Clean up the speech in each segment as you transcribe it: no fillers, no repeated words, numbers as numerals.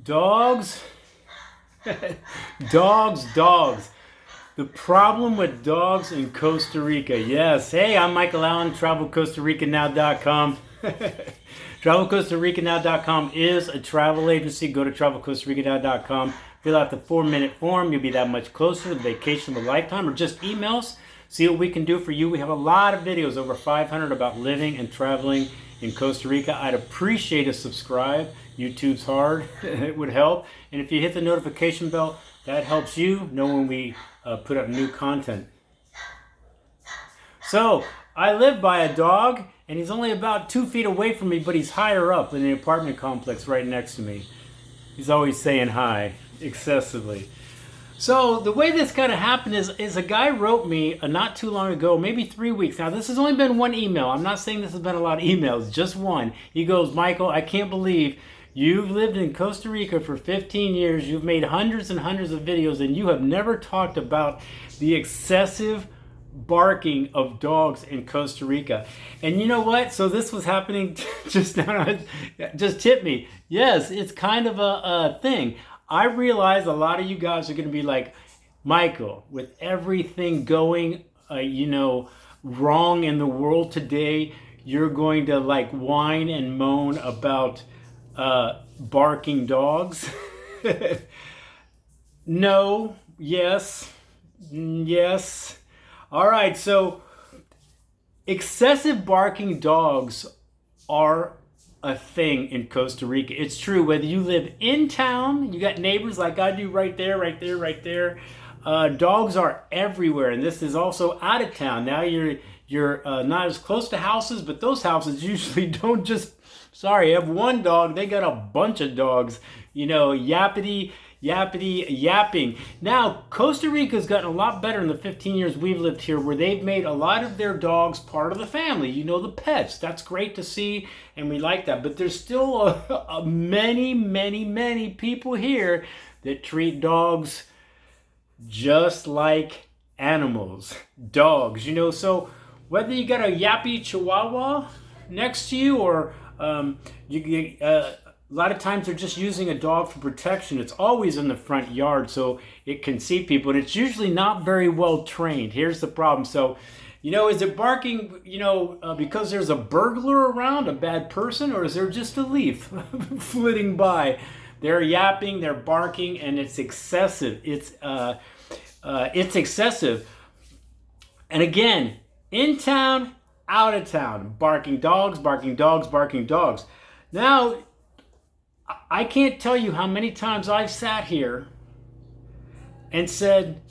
Dogs, dogs. The problem with dogs in Costa Rica. Yes. Hey, I'm Michael Allen, TravelCostaRicaNow.com. TravelCostaRicaNow.com is a travel agency. Go to TravelCostaRicaNow.com. Fill out the 4-minute form. You'll be that much closer to the vacation of a lifetime. Or just email us. See what we can do for you. We have a lot of videos, over 500, about living and traveling in Costa Rica. I'd appreciate a subscribe. YouTube's hard. It would help. And if you hit the notification bell, that helps you know when we put up new content. So, I live by a dog, and he's only about 2 feet away from me, but he's higher up in the apartment complex right next to me. He's always saying hi, excessively. So the way this kind of happened is a guy wrote me not too long ago, maybe 3 weeks. Now this has only been one email. I'm not saying this has been a lot of emails, just one. He goes, Michael, I can't believe you've lived in Costa Rica for 15 years. You've made hundreds and hundreds of videos, and you have never talked about the excessive barking of dogs in Costa Rica. And you know what? So this was happening just now. Just hit me. Yes, it's kind of a thing. I realize a lot of you guys are going to be like, Michael, with everything going, wrong in the world today, you're going to like whine and moan about barking dogs. No, yes. All right, so excessive barking dogs are a thing in Costa Rica. It's true, whether you live in town, you got neighbors like I do right there. Dogs are everywhere, and this is also out of town. Now you're not as close to houses, but those houses usually don't just, sorry, have one dog. They got a bunch of dogs, yappity, yapping. Now, Costa Rica's gotten a lot better in the 15 years we've lived here, where they've made a lot of their dogs part of the family. The pets. That's great to see, and we like that. But there's still many people here that treat dogs just like animals. Dogs, so whether you got a yappy chihuahua next to you, or a lot of times they're just using a dog for protection. It's always in the front yard so it can see people, and it's usually not very well trained. Here's the problem. So, is it barking, because there's a burglar around, a bad person, or is there just a leaf flitting by? They're yapping, they're barking, and it's excessive. It's excessive. And again, in town, out of town, barking dogs. Now, I can't tell you how many times I've sat here and said,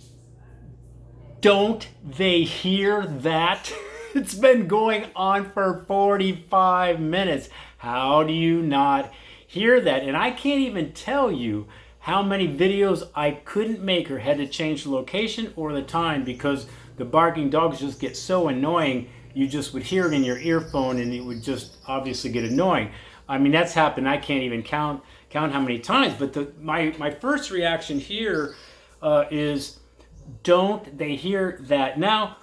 don't they hear that? It's been going on for 45 minutes. How do you not hear that? And I can't even tell you how many videos I couldn't make or had to change the location or the time because the barking dogs just get so annoying. You just would hear it in your earphone and it would just obviously get annoying. I mean, that's happened. I can't even count how many times. But my first reaction here is, don't they hear that? Now,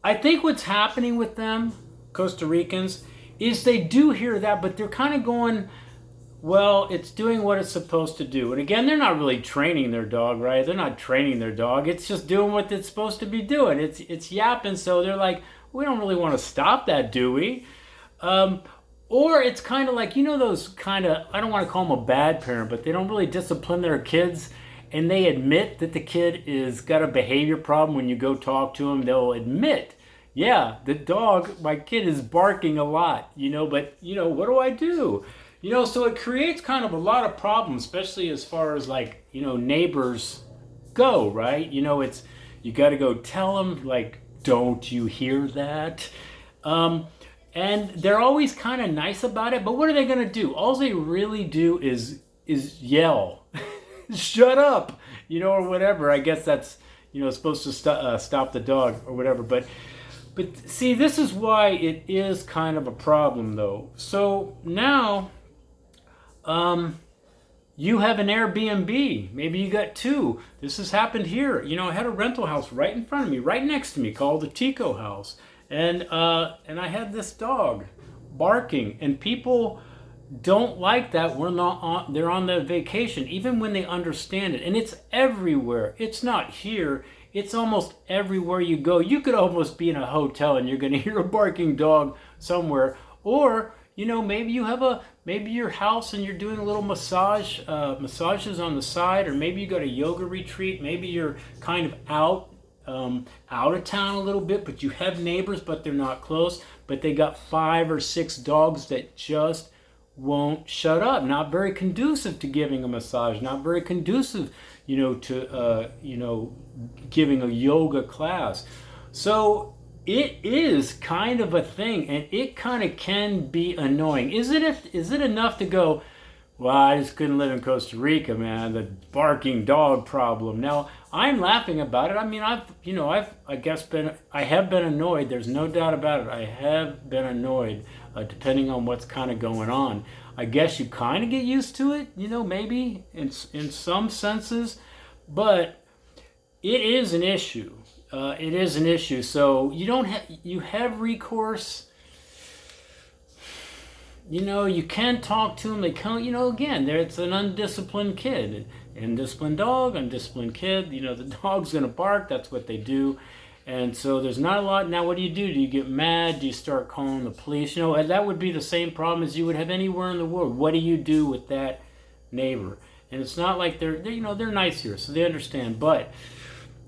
I think what's happening with them, Costa Ricans, is they do hear that, but they're kind of going, well, it's doing what it's supposed to do. And again, they're not really training their dog, right? They're not training their dog. It's just doing what it's supposed to be doing. It's yapping, so they're like, we don't really want to stop that, do we? Or it's kind of like, those kind of, I don't want to call them a bad parent, but they don't really discipline their kids, and they admit that the kid is got a behavior problem. When you go talk to them, they'll admit, yeah, the dog, my kid is barking a lot, but, what do I do? So it creates kind of a lot of problems, especially as far as like, neighbors go, right? It's, you got to go tell them, like, don't you hear that? And they're always kind of nice about it, but what are they going to do? All they really do is yell, shut up, or whatever. I guess that's, supposed to stop the dog or whatever. But see, this is why it is kind of a problem, though. So now, you have an Airbnb. Maybe you got two. This has happened here. I had a rental house right in front of me, right next to me, called the Tico House. And I had this dog barking, and people don't like that. They're on their vacation, even when they understand it. And it's everywhere. It's not here. It's almost everywhere you go. You could almost be in a hotel and you're going to hear a barking dog somewhere. Or, maybe maybe your house and you're doing a little massages on the side, or maybe you got a yoga retreat. Maybe you're kind of out of town a little bit, but you have neighbors, but they're not close. But they got 5 or 6 dogs that just won't shut up. Not very conducive to giving a massage. Not very conducive, to giving a yoga class. So it is kind of a thing, and it kind of can be annoying. Is it enough to go, well, I just couldn't live in Costa Rica, man, the barking dog problem. Now, I'm laughing about it. I mean, I have been annoyed. There's no doubt about it. I have been annoyed, depending on what's kind of going on. I guess you kind of get used to it, maybe in some senses, but it is an issue. It is an issue. So you have recourse. You can talk to them. They can't, again, it's an undisciplined kid. Undisciplined dog, undisciplined kid. The dog's going to bark. That's what they do. And so there's not a lot. Now, what do? Do you get mad? Do you start calling the police? That would be the same problem as you would have anywhere in the world. What do you do with that neighbor? And it's not like they're nice here, so they understand. But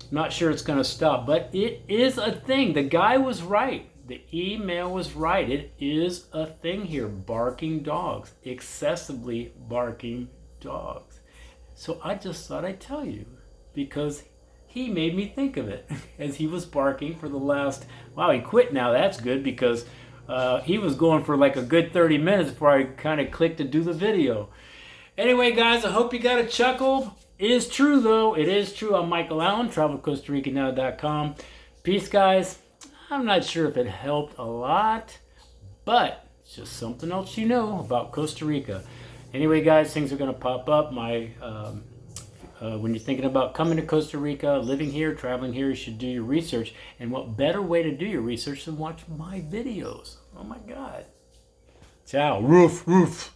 I'm not sure it's going to stop. But it is a thing. The guy was right. The email was right. It is a thing here. Barking dogs. Excessively barking dogs. So I just thought I'd tell you, because he made me think of it as he was barking for the last... Wow, he quit now. That's good, because he was going for like a good 30 minutes before I kind of clicked to do the video. Anyway, guys, I hope you got a chuckle. It is true, though. It is true. I'm Michael Allen, TravelCostaRicaNow.com. Peace, guys. I'm not sure if it helped a lot, but it's just something else about Costa Rica. Anyway, guys, things are going to pop up. When you're thinking about coming to Costa Rica, living here, traveling here, you should do your research. And what better way to do your research than watch my videos? Oh, my God. Ciao. Roof, roof.